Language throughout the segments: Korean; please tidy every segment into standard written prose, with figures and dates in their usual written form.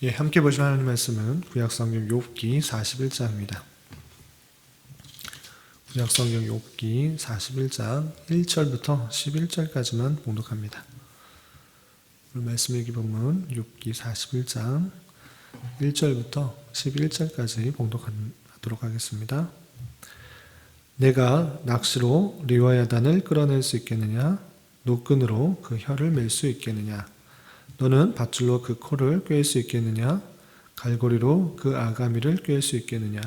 예, 함께 보실 하나님 말씀은 구약성경 욥기 41장입니다. 구약성경 욥기 41장 1절부터 11절까지만 봉독합니다. 오늘 말씀 읽기 본문 욥기 41장 1절부터 11절까지 봉독하도록 하겠습니다. 내가 낚시로 리워야단을 끌어낼 수 있겠느냐? 노끈으로 그 혀를 맬 수 있겠느냐? 너는 밧줄로 그 코를 꿰을 수 있겠느냐? 갈고리로 그 아가미를 꿰을 수 있겠느냐?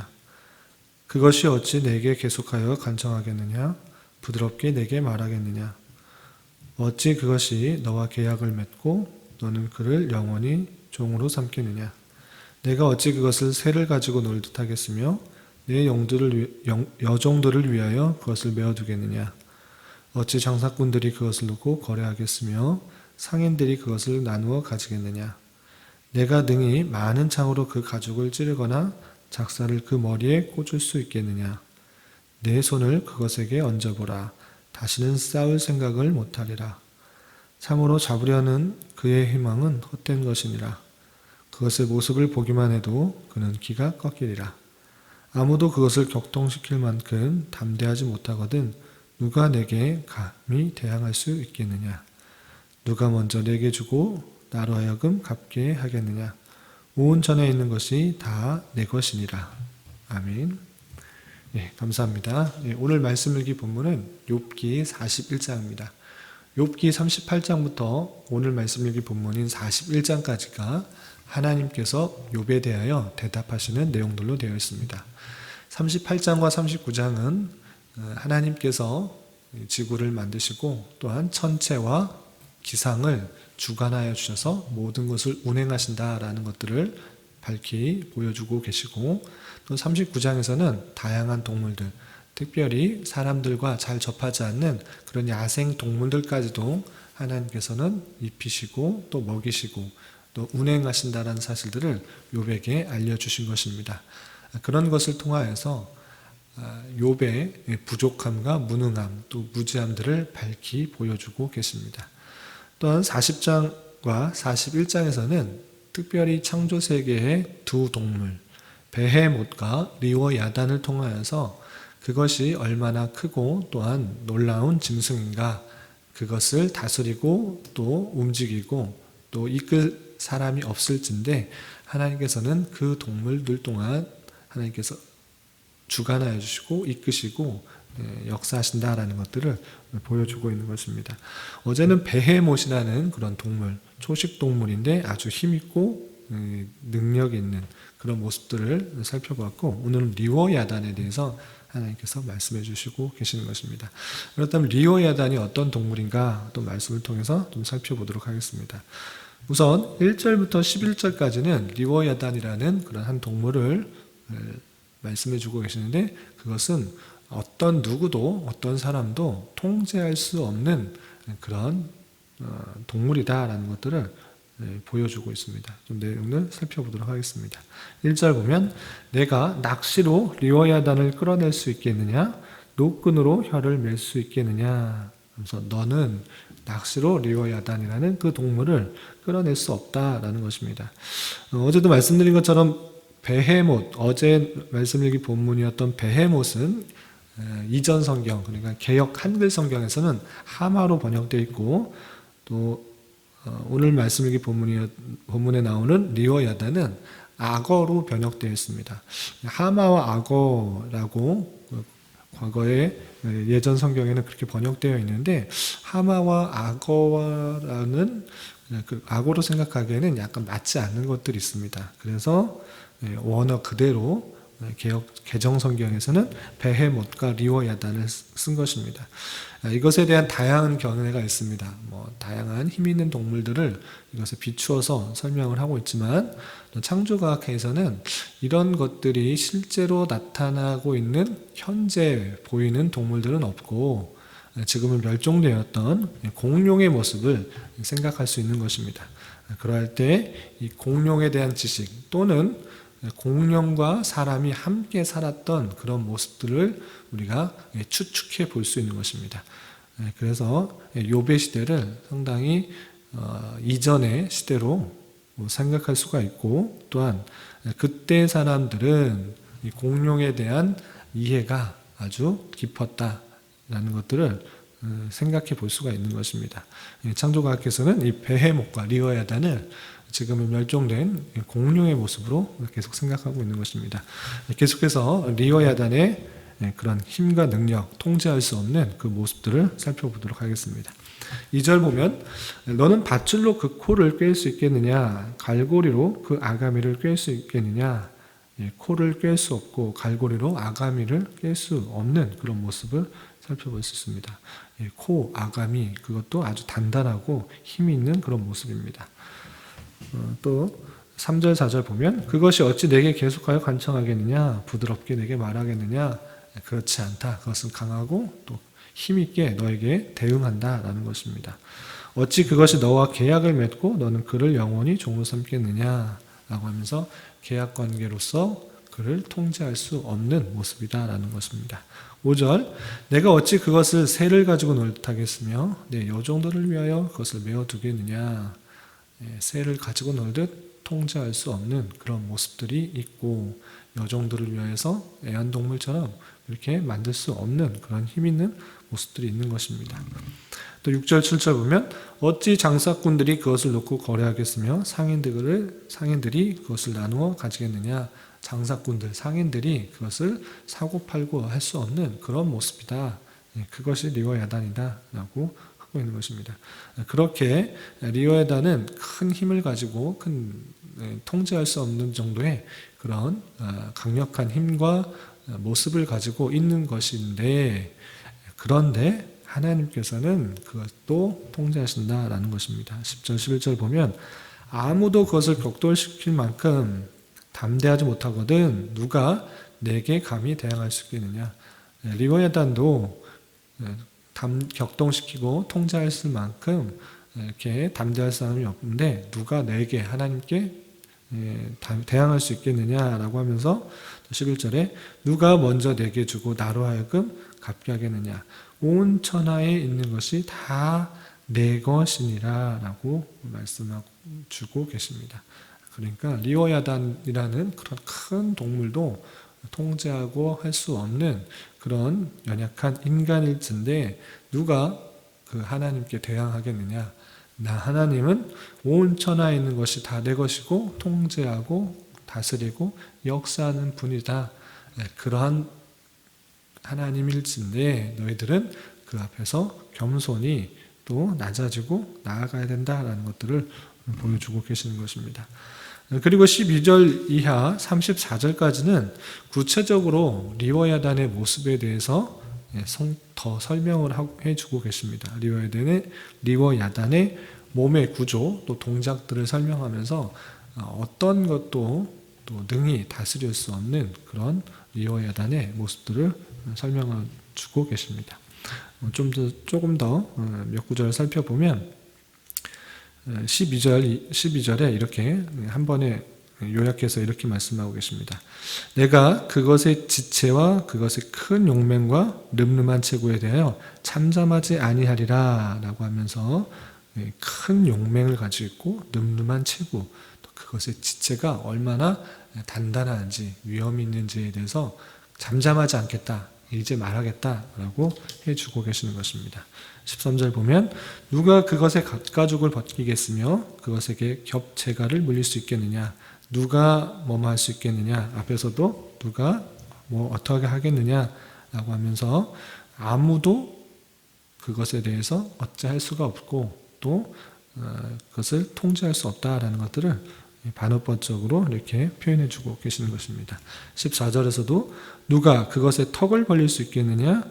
그것이 어찌 내게 계속하여 간청하겠느냐? 부드럽게 내게 말하겠느냐? 어찌 그것이 너와 계약을 맺고 너는 그를 영원히 종으로 삼겠느냐? 내가 어찌 그것을 새를 가지고 놀듯 하겠으며 내 여종들을 위하여 그것을 메어두겠느냐? 어찌 장사꾼들이 그것을 놓고 거래하겠으며 상인들이 그것을 나누어 가지겠느냐? 내가 능히 많은 창으로 그 가죽을 찌르거나 작사를 그 머리에 꽂을 수 있겠느냐? 내 손을 그것에게 얹어보라. 다시는 싸울 생각을 못하리라. 참으로 잡으려는 그의 희망은 헛된 것이니라. 그것의 모습을 보기만 해도 그는 기가 꺾이리라. 아무도 그것을 격동시킬 만큼 담대하지 못하거든 누가 내게 감히 대항할 수 있겠느냐? 누가 먼저 내게 주고 나로 하여금 갚게 하겠느냐? 온 전에 있는 것이 다 내 것이니라. 아멘. 예, 감사합니다. 예, 오늘 말씀 읽기 본문은 욥기 41장입니다. 욥기 38장부터 오늘 말씀 읽기 본문인 41장까지가 하나님께서 욥에 대하여 대답하시는 내용들로 되어 있습니다. 38장과 39장은 하나님께서 지구를 만드시고 또한 천체와 기상을 주관하여 주셔서 모든 것을 운행하신다라는 것들을 밝히 보여주고 계시고, 또 39장에서는 다양한 동물들, 특별히 사람들과 잘 접하지 않는 그런 야생 동물들까지도 하나님께서는 입히시고 또 먹이시고 또 운행하신다라는 사실들을 욥에게 알려주신 것입니다. 그런 것을 통하여서 욥의 부족함과 무능함 또 무지함들을 밝히 보여주고 계십니다. 또한 40장과 41장에서는 특별히 창조세계의 두 동물 베헤못과 리워야단을 통하여서 그것이 얼마나 크고 또한 놀라운 짐승인가, 그것을 다스리고 또 움직이고 또 이끌 사람이 없을진데 하나님께서는 그 동물들 동안 하나님께서 주관하여 주시고 이끄시고 역사하신다라는 것들을 보여주고 있는 것입니다. 어제는 베헤못이라는 그런 동물, 초식 동물인데 아주 힘있고 능력 있는 그런 모습들을 살펴봤고, 오늘은 리워야단에 대해서 하나님께서 말씀해 주시고 계시는 것입니다. 그렇다면 리워야단이 어떤 동물인가 또 말씀을 통해서 좀 살펴보도록 하겠습니다. 우선 1절부터 11절까지는 리워야단이라는 그런 한 동물을 말씀해 주고 계시는데, 그것은 어떤 누구도 어떤 사람도 통제할 수 없는 그런 동물이다라는 것들을 보여주고 있습니다. 좀 내용을 살펴보도록 하겠습니다. 1절 보면 내가 낚시로 리워야단을 끌어낼 수 있겠느냐? 노끈으로 혀를 맬 수 있겠느냐? 그래서 너는 낚시로 리워야단이라는 그 동물을 끌어낼 수 없다라는 것입니다. 어제도 말씀드린 것처럼 베헤못, 어제 말씀 읽기 본문이었던 베헤못은 이전 성경, 그러니까 개역 한글 성경에서는 하마로 번역되어 있고, 또 오늘 말씀 읽기 본문에 나오는 리워야단은 악어로 번역되어 있습니다. 하마와 악어라고 과거에 예전 성경에는 그렇게 번역되어 있는데, 하마와 악어라는 악어로 생각하기에는 약간 맞지 않는 것들이 있습니다. 그래서 원어 그대로 개정 성경에서는 베헤못과 리워야단을 쓴 것입니다. 이것에 대한 다양한 견해가 있습니다. 다양한 힘 있는 동물들을 이것에 비추어서 설명을 하고 있지만, 창조과학에서는 이런 것들이 실제로 나타나고 있는 현재 보이는 동물들은 없고 지금은 멸종되었던 공룡의 모습을 생각할 수 있는 것입니다. 그럴 때 이 공룡에 대한 지식 또는 공룡과 사람이 함께 살았던 그런 모습들을 우리가 추측해 볼 수 있는 것입니다. 그래서 욥의 시대를 상당히 이전의 시대로 생각할 수가 있고, 또한 그때 사람들은 이 공룡에 대한 이해가 아주 깊었다라는 것들을 생각해 볼 수가 있는 것입니다. 창조과학에서는 이 베헤못과 리어야단을 지금은 멸종된 공룡의 모습으로 계속 생각하고 있는 것입니다. 계속해서 리어야단의 그런 힘과 능력, 통제할 수 없는 그 모습들을 살펴보도록 하겠습니다. 2절 보면 너는 밧줄로 그 코를 꿰을 수 있겠느냐, 갈고리로 그 아가미를 꿰을 수 있겠느냐. 코를 꿰을 수 없고 갈고리로 아가미를 꿰을 수 없는 그런 모습을 살펴볼 수 있습니다. 코, 아가미, 그것도 아주 단단하고 힘이 있는 그런 모습입니다. 또 3절, 4절 보면 그것이 어찌 내게 계속하여 간청하겠느냐, 부드럽게 내게 말하겠느냐. 그렇지 않다. 그것은 강하고 또 힘있게 너에게 대응한다라는 것입니다. 어찌 그것이 너와 계약을 맺고 너는 그를 영원히 종으로 삼겠느냐 라고 하면서 계약관계로서 그를 통제할 수 없는 모습이다라는 것입니다. 5절 내가 어찌 그것을 새를 가지고 놀듯하겠으며 내 여종들을 위하여 그것을 메어두겠느냐. 새를 가지고 놀듯 통제할 수 없는 그런 모습들이 있고, 여종들을 위해서 애완동물처럼 이렇게 만들 수 없는 그런 힘 있는 모습들이 있는 것입니다. 또 6절, 7절 보면 어찌 장사꾼들이 그것을 놓고 거래하겠으며 상인들이 그것을 나누어 가지겠느냐. 장사꾼들, 상인들이 그것을 사고 팔고 할 수 없는 그런 모습이다. 그것이 리어야단이다 라고 하고 있는 것입니다. 그렇게 리어야단은 큰 힘을 가지고 통제할 수 없는 정도의 그런 강력한 힘과 모습을 가지고 있는 것인데, 그런데 하나님께서는 그것도 통제하신다라는 것입니다. 10절, 11절 보면 아무도 그것을 격돌시킬 만큼 담대하지 못하거든 누가 내게 감히 대항할 수 있겠느냐. 리어야단도 격동시키고 통제할 만큼 이렇게 담대할 사람이 없는데 누가 내게, 하나님께 대항할 수 있겠느냐라고 하면서 11절에 누가 먼저 내게 주고 나로 하여금 갚게 하겠느냐. 온 천하에 있는 것이 다 내 것이니라 라고 말씀하고 주고 계십니다. 그러니까 리어야단이라는 그런 큰 동물도 통제하고 할 수 없는 그런 연약한 인간일진데 누가 그 하나님께 대항하겠느냐. 나 하나님은 온 천하에 있는 것이 다 내 것이고 통제하고 다스리고 역사하는 분이다. 그러한 하나님일진데 너희들은 그 앞에서 겸손히 또 낮아지고 나아가야 된다라는 것들을 보여주고 계시는 것입니다. 그리고 12절 이하 34절까지는 구체적으로 리어야단의 모습에 대해서 더 설명을 해주고 계십니다. 리어야단의 몸의 구조 또 동작들을 설명하면서 어떤 것도 또 능히 다스릴 수 없는 그런 리어야단의 모습들을 설명해 주고 계십니다. 조금 더 몇 구절을 살펴보면 12절에 이렇게 한 번에 요약해서 이렇게 말씀하고 계십니다. 내가 그것의 지체와 그것의 큰 용맹과 늠름한 체구에 대하여 잠잠하지 아니하리라 라고 하면서 큰 용맹을 가지고 있고 늠름한 체구, 또 그것의 지체가 얼마나 단단한지 위험이 있는지에 대해서 잠잠하지 않겠다, 이제 말하겠다라고 해주고 계시는 것입니다. 13절 보면 누가 그것의 가죽을 벗기겠으며 그것에게 겹체가를 물릴 수 있겠느냐. 누가 뭐뭐 할 수 있겠느냐. 앞에서도 누가 뭐 어떻게 하겠느냐 라고 하면서 아무도 그것에 대해서 어찌할 수가 없고 또 그것을 통제할 수 없다라는 것들을 반어법적으로 이렇게 표현해 주고 계시는 것입니다. 14절에서도 누가 그것의 턱을 벌릴 수 있겠느냐.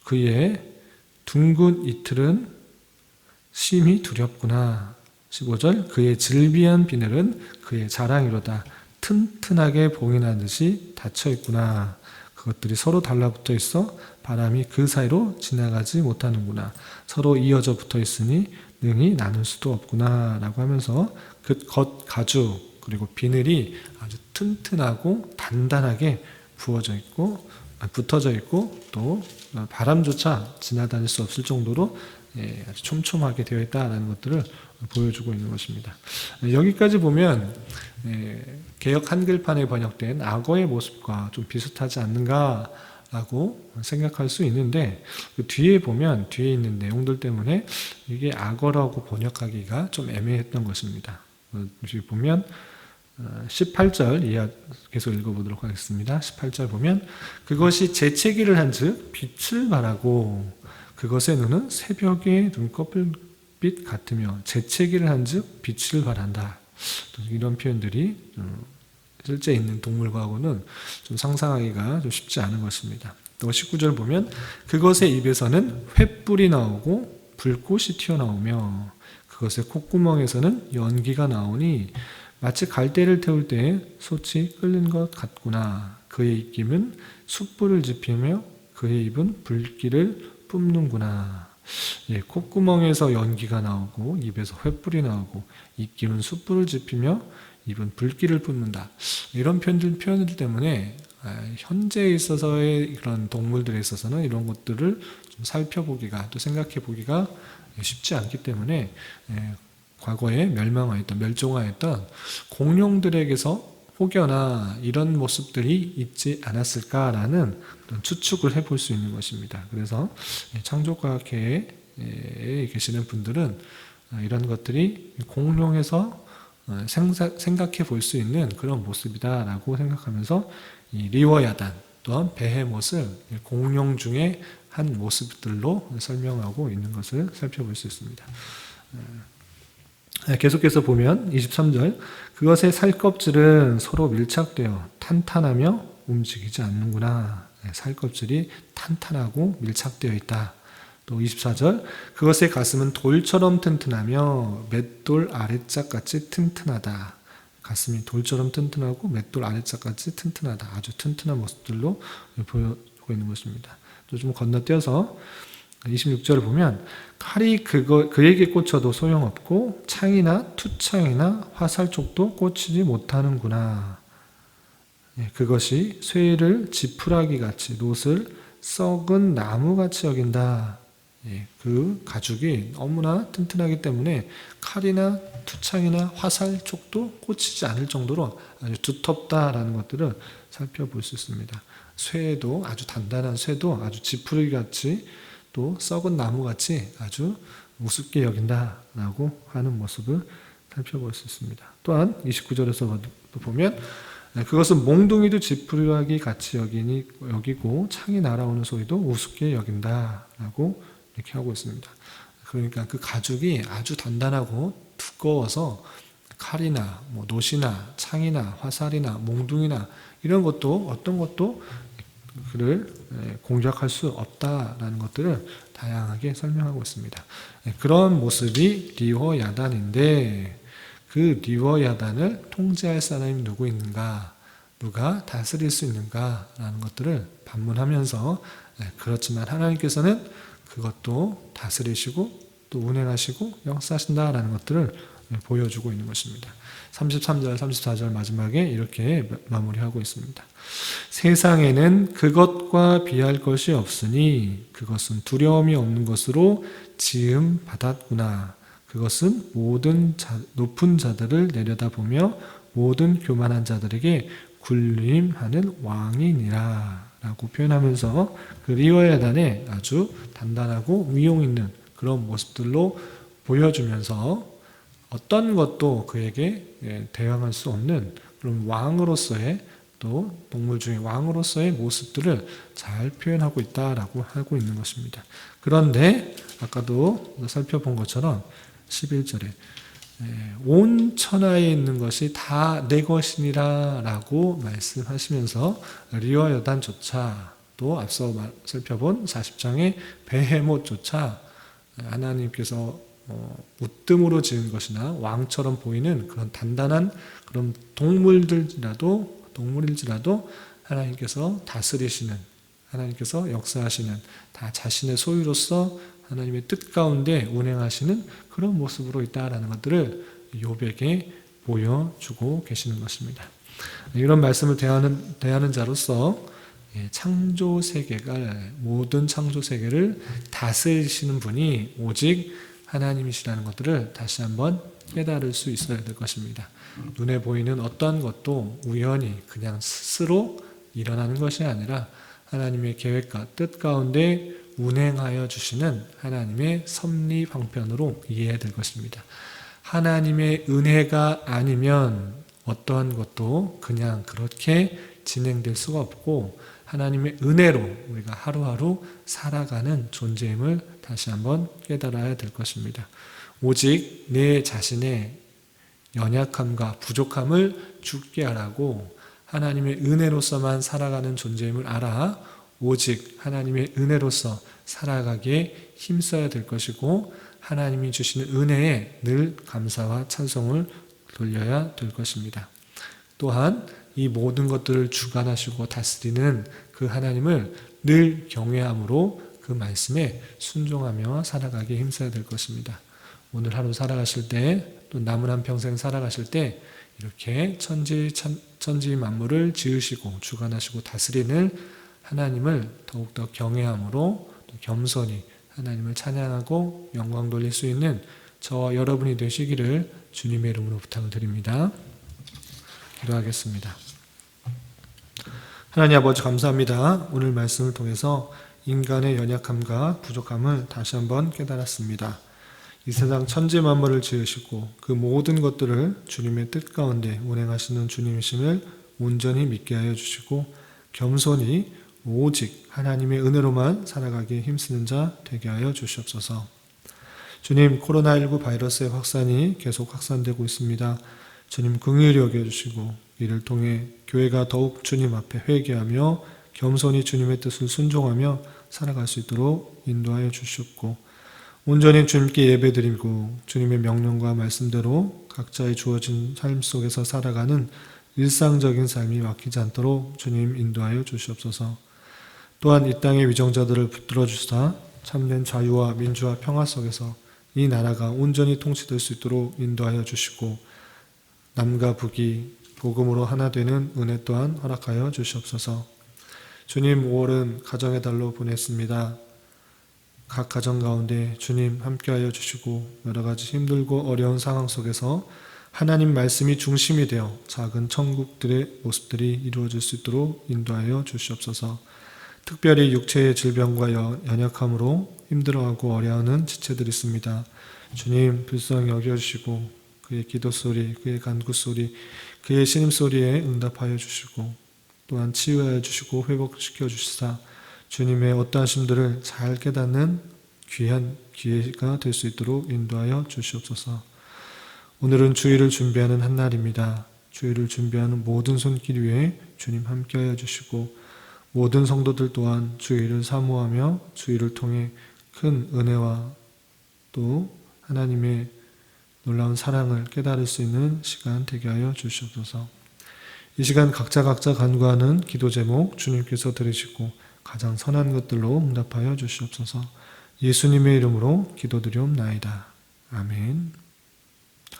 그의 둥근 이틀은 심히 두렵구나. 15절 그의 질비한 비늘은 그의 자랑이로다. 튼튼하게 봉인하듯이 닫혀있구나. 그것들이 서로 달라붙어 있어 바람이 그 사이로 지나가지 못하는구나. 서로 이어져 붙어 있으니 능히 나눌 수도 없구나 라고 하면서 그 겉 가죽 그리고 비늘이 아주 튼튼하고 단단하게 붙어져 있고 또 바람조차 지나다닐 수 없을 정도로 아주 촘촘하게 되어 있다라는 것들을 보여주고 있는 것입니다. 여기까지 보면 개역 한글판에 번역된 악어의 모습과 좀 비슷하지 않는가라고 생각할 수 있는데, 그 뒤에 보면 뒤에 있는 내용들 때문에 이게 악어라고 번역하기가 좀 애매했던 것입니다. 여기 보면 18절 이하 계속 읽어보도록 하겠습니다. 18절 보면 그것이 재채기를 한즉 빛을 발하고 그것의 눈은 새벽의 눈꺼풀빛 같으며 재채기를 한즉 빛을 발한다. 이런 표현들이 실제 있는 동물과는 좀 상상하기가 좀 쉽지 않은 것입니다. 또 19절 보면 그것의 입에서는 횃불이 나오고 불꽃이 튀어나오며 그것의 콧구멍에서는 연기가 나오니 마치 갈대를 태울 때 솥이 끓는 것 같구나. 그의 입김은 숯불을 지피며 그의 입은 불길을 뿜는구나. 콧구멍에서 연기가 나오고 입에서 횃불이 나오고 입김은 숯불을 지피며 입은 불길을 뿜는다. 이런 표현들 때문에 현재에 있어서의 그런 동물들에 있어서는 이런 것들을 좀 살펴보기가 또 생각해보기가 쉽지 않기 때문에 과거에 멸종하였던 공룡들에게서 혹여나 이런 모습들이 있지 않았을까라는 추측을 해볼 수 있는 것입니다. 그래서 창조과학회에 계시는 분들은 이런 것들이 공룡에서 생각해 볼 수 있는 그런 모습이다라고 생각하면서 이 리워야단 또한 베헤못을 공룡 중에 한 모습들로 설명하고 있는 것을 살펴볼 수 있습니다. 계속해서 보면 23절 그것의 살껍질은 서로 밀착되어 탄탄하며 움직이지 않는구나. 살껍질이 탄탄하고 밀착되어 있다. 또 24절 그것의 가슴은 돌처럼 튼튼하며 맷돌 아래짝같이 튼튼하다. 가슴이 돌처럼 튼튼하고 맷돌 아래짝같이 튼튼하다. 아주 튼튼한 모습들로 보여주고 있는 것입니다. 또 좀 건너뛰어서 26절을 보면 칼이 그에게 꽂혀도 소용없고 창이나 투창이나 화살촉도 꽂히지 못하는구나. 그것이 쇠를 지푸라기같이 놋을 썩은 나무같이 여긴다. 그 가죽이 너무나 튼튼하기 때문에 칼이나 투창이나 화살촉도 꽂히지 않을 정도로 아주 두텁다라는 것들을 살펴볼 수 있습니다. 쇠도 아주 단단한 쇠도 아주 지푸라기같이 또 썩은 나무같이 아주 우습게 여긴다라고 하는 모습을 살펴볼 수 있습니다. 또한 29절에서 보면 그것은 몽둥이도 지푸라기 같이 여기고 창이 날아오는 소리도 우습게 여긴다라고 이렇게 하고 있습니다. 그러니까 그 가죽이 아주 단단하고 두꺼워서 칼이나 놋이나 창이나 화살이나 몽둥이나 이런 것도 어떤 것도 그를 공격할 수 없다라는 것들을 다양하게 설명하고 있습니다. 그런 모습이 리워야단인데 그 리워야단을 통제할 사람이 누구 있는가, 누가 다스릴 수 있는가라는 것들을 반문하면서 그렇지만 하나님께서는 그것도 다스리시고 또 운행하시고 역사하신다라는 것들을 보여주고 있는 것입니다. 33절, 34절 마지막에 이렇게 마무리하고 있습니다. 세상에는 그것과 비할 것이 없으니 그것은 두려움이 없는 것으로 지음 받았구나. 그것은 모든 높은 자들을 내려다보며 모든 교만한 자들에게 군림하는 왕이니라 라고 표현하면서 그 리워야단의 아주 단단하고 위용 있는 그런 모습들로 보여주면서 어떤 것도 그에게 대항할 수 없는 그런 왕으로서의 또 동물 중에 왕으로서의 모습들을 잘 표현하고 있다라고 하고 있는 것입니다. 그런데 아까도 살펴본 것처럼 11절에 온 천하에 있는 것이 다 내 것이니라 라고 말씀하시면서 리워야단조차 또 앞서 살펴본 40장의 베헤못조차 하나님께서 우뜸으로 지은 것이나 왕처럼 보이는 그런 단단한 그런 동물일지라도 하나님께서 다스리시는, 하나님께서 역사하시는, 다 자신의 소유로서 하나님의 뜻 가운데 운행하시는 그런 모습으로 있다라는 것들을 욥에게 보여주고 계시는 것입니다. 이런 말씀을 대하는 자로서 창조 세계가 모든 창조 세계를 다스리시는 분이 오직 하나님이시라는 것들을 다시 한번 깨달을 수 있어야 될 것입니다. 눈에 보이는 어떤 것도 우연히 그냥 스스로 일어나는 것이 아니라 하나님의 계획과 뜻 가운데 운행하여 주시는 하나님의 섭리 방편으로 이해해야 될 것입니다. 하나님의 은혜가 아니면 어떠한 것도 그냥 그렇게 진행될 수가 없고 하나님의 은혜로 우리가 하루하루 살아가는 존재임을 다시 한번 깨달아야 될 것입니다. 오직 내 자신의 연약함과 부족함을 죽게 하라고 하나님의 은혜로서만 살아가는 존재임을 알아 오직 하나님의 은혜로서 살아가기에 힘써야 될 것이고 하나님이 주시는 은혜에 늘 감사와 찬송을 돌려야 될 것입니다. 또한 이 모든 것들을 주관하시고 다스리는 그 하나님을 늘 경외함으로 그 말씀에 순종하며 살아가기에 힘써야 될 것입니다. 오늘 하루 살아가실 때 또 남은 한 평생 살아가실 때 이렇게 천지 만물을 지으시고 주관하시고 다스리는 하나님을 더욱더 경외함으로 또 겸손히 하나님을 찬양하고 영광 돌릴 수 있는 저와 여러분이 되시기를 주님의 이름으로 부탁을 드립니다. 기도하겠습니다. 하나님 아버지 감사합니다. 오늘 말씀을 통해서 인간의 연약함과 부족함을 다시 한번 깨달았습니다. 이 세상 천지 만물을 지으시고 그 모든 것들을 주님의 뜻 가운데 운행하시는 주님이심을 온전히 믿게 하여 주시고 겸손히 오직 하나님의 은혜로만 살아가기에 힘쓰는 자 되게 하여 주시옵소서. 주님, 코로나19 바이러스의 확산이 계속 확산되고 있습니다. 주님 긍휼히 여겨주시고 이를 통해 교회가 더욱 주님 앞에 회개하며 겸손히 주님의 뜻을 순종하며 살아갈 수 있도록 인도하여 주시옵고 온전히 주님께 예배드리고 주님의 명령과 말씀대로 각자의 주어진 삶 속에서 살아가는 일상적인 삶이 막히지 않도록 주님 인도하여 주시옵소서. 또한 이 땅의 위정자들을 붙들어 주사 참된 자유와 민주와 평화 속에서 이 나라가 온전히 통치될 수 있도록 인도하여 주시고 남과 북이 복음으로 하나 되는 은혜 또한 허락하여 주시옵소서. 주님, 5월은 가정의 달로 보냈습니다. 각 가정 가운데 주님 함께하여 주시고 여러 가지 힘들고 어려운 상황 속에서 하나님 말씀이 중심이 되어 작은 천국들의 모습들이 이루어질 수 있도록 인도하여 주시옵소서. 특별히 육체의 질병과 연약함으로 힘들어하고 어려워하는 지체들이 있습니다. 주님 불쌍히 여겨주시고 그의 기도소리, 그의 간구소리, 그의 신음소리에 응답하여 주시고 또한 치유하여 주시고 회복시켜 주시사 주님의 어떠하심들을 잘 깨닫는 귀한 기회가 될 수 있도록 인도하여 주시옵소서. 오늘은 주일을 준비하는 한 날입니다. 주일을 준비하는 모든 손길 위에 주님 함께하여 주시고 모든 성도들 또한 주일을 사모하며 주일을 통해 큰 은혜와 또 하나님의 놀라운 사랑을 깨달을 수 있는 시간 되게 하여 주시옵소서. 이 시간 각자 간구하는 기도 제목 주님께서 들으시고 가장 선한 것들로 응답하여 주시옵소서. 예수님의 이름으로 기도드리옵나이다. 아멘.